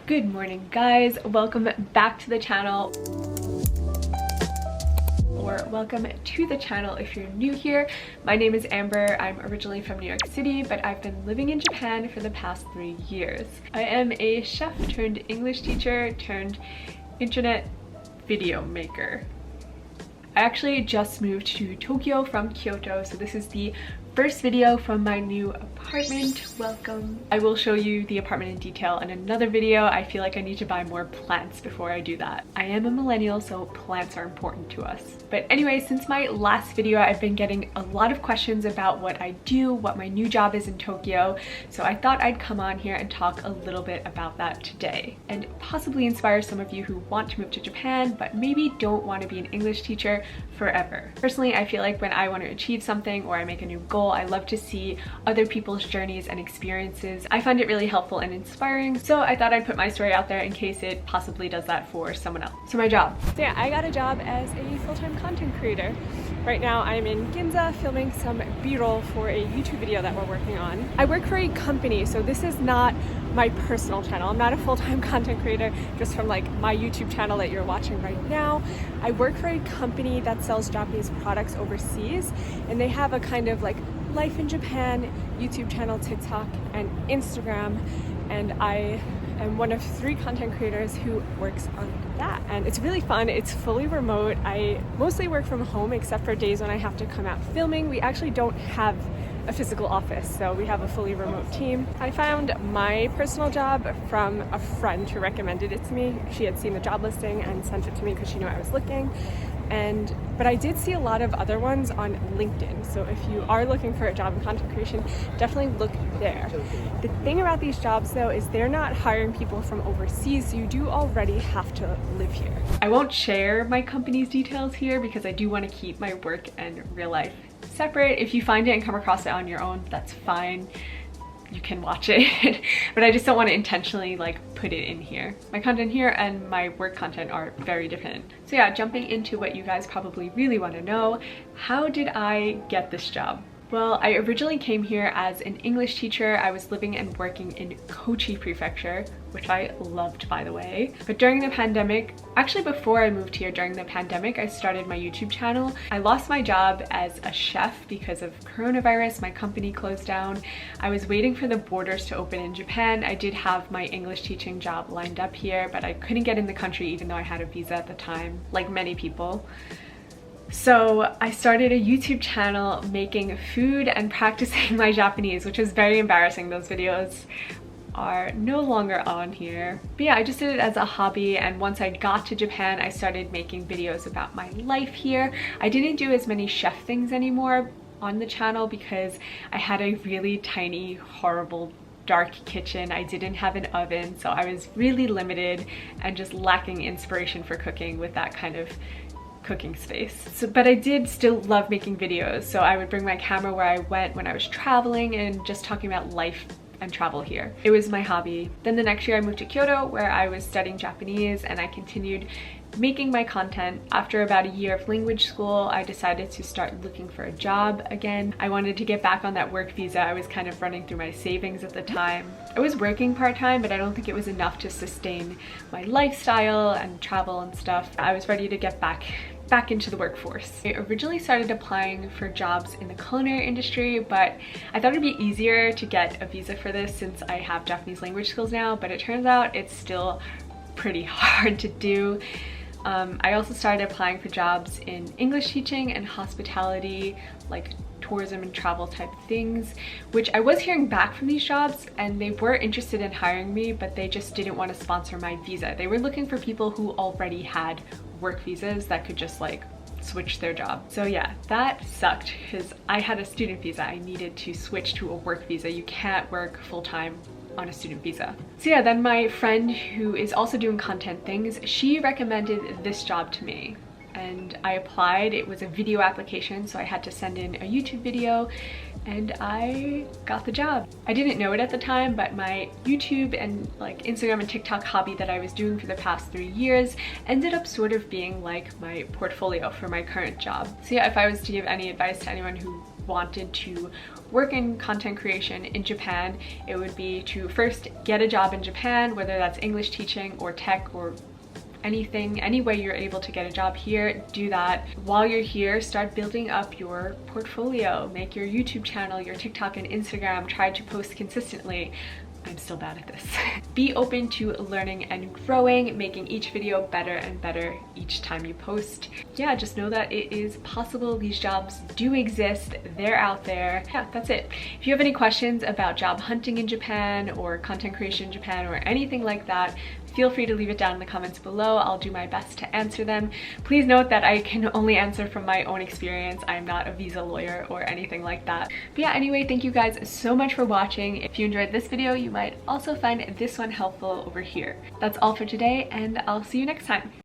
Good morning, guys. Welcome back to the channel, or welcome to the channel if you're new here. My name is Amber. I'm originally from New York City, but I've been living in Japan for the past 3 years. I am a chef turned English teacher turned internet video maker. I actually just moved to Tokyo from Kyoto, so this is the first video from my new apartment. Welcome. I will show you the apartment in detail in another video. I feel like I need to buy more plants before I do that. I am a millennial, so plants are important to us. But anyway, since my last video, I've been getting a lot of questions about what I do, what my new job is in Tokyo. So I thought I'd come on here and talk a little bit about that today and possibly inspire some of you who want to move to Japan, but maybe don't want to be an English teacher forever. Personally, I feel like when I want to achieve something or I make a new goal, I love to see other people's journeys and experiences. I find it really helpful and inspiring, so I thought I'd put my story out there in case it possibly does that for someone else. So my job. So yeah, I got a job as a full-time content creator. Right now I'm in Ginza filming some B-roll for a YouTube video that we're working on. I work for a company, so this is not my personal channel. I'm not a full-time content creator just from like my YouTube channel that you're watching right now. I work for a company that sells Japanese products overseas, and they have a kind of like Life in Japan YouTube channel, TikTok, and Instagram, and I am one of 3 content creators who works on that, and it's really fun. It's fully remote. I mostly work from home except for days when I have to come out filming. We actually don't have a physical office, so we have a fully remote team. I found my personal job from a friend who recommended it to me. She had seen the job listing and sent it to me because she knew I was looking. But I did see a lot of other ones on LinkedIn, so if you are looking for a job in content creation, definitely look there. The thing about these jobs though is they're not hiring people from overseas, so you do already have to live here. I won't share my company's details here because I do want to keep my work and real life separate. If you find it and come across it on your own, that's fine. You can watch it, but I just don't want to intentionally like put it in here. My content here and my work content are very different. So yeah, jumping into what you guys probably really want to know, how did I get this job? Well, I originally came here as an English teacher. I was living and working in Kochi Prefecture, which I loved, by the way. But during the pandemic, actually before I moved here during the pandemic, I started my YouTube channel. I lost my job as a chef because of coronavirus. My company closed down. I was waiting for the borders to open in Japan. I did have my English teaching job lined up here, but I couldn't get in the country even though I had a visa at the time, like many people. So I started a YouTube channel making food and practicing my Japanese, which was very embarrassing. Those videos are no longer on here. But yeah, I just did it as a hobby, and once I got to Japan, I started making videos about my life here. I didn't do as many chef things anymore on the channel because I had a really tiny, horrible dark kitchen. I didn't have an oven, so I was really limited and just lacking inspiration for cooking with that kind of cooking space. But I did still love making videos, so I would bring my camera where I went when I was traveling and just talking about life and travel here. It was my hobby. Then the next year I moved to Kyoto where I was studying Japanese, and I continued making my content. After about a year of language school, I decided to start looking for a job again. I wanted to get back on that work visa. I was kind of running through my savings at the time. I was working part-time, but I don't think it was enough to sustain my lifestyle and travel and stuff. I was ready to get back into the workforce. I originally started applying for jobs in the culinary industry, but I thought it'd be easier to get a visa for this since I have Japanese language skills now, but it turns out it's still pretty hard to do. I also started applying for jobs in English teaching and hospitality, like tourism and travel type things, which I was hearing back from these jobs, and they were interested in hiring me, but they just didn't want to sponsor my visa. They were looking for people who already had work visas that could just like switch their job. So yeah, that sucked because I had a student visa. I needed to switch to a work visa. You can't work full-time on a student visa. So yeah, then my friend who is also doing content things, she recommended this job to me, and I applied. It was a video application, so I had to send in a YouTube video, and I got the job. I didn't know it at the time, but my YouTube and like Instagram and TikTok hobby that I was doing for the past 3 years ended up sort of being like my portfolio for my current job. So yeah, if I was to give any advice to anyone who wanted to work in content creation in Japan, it would be to first get a job in Japan, whether that's English teaching or tech or anything, any way you're able to get a job here, do that. While you're here, start building up your portfolio, make your YouTube channel, your TikTok and Instagram, try to post consistently. I'm still bad at this. Be open to learning and growing, making each video better and better each time you post. Yeah, just know that it is possible. These jobs do exist. They're out there. Yeah, that's it. If you have any questions about job hunting in Japan or content creation in Japan or anything like that, feel free to leave it down in the comments below. I'll do my best to answer them. Please note that I can only answer from my own experience. I'm not a visa lawyer or anything like that. But yeah, anyway, thank you guys so much for watching. If you enjoyed this video, you might also find this one helpful over here. That's all for today, and I'll see you next time.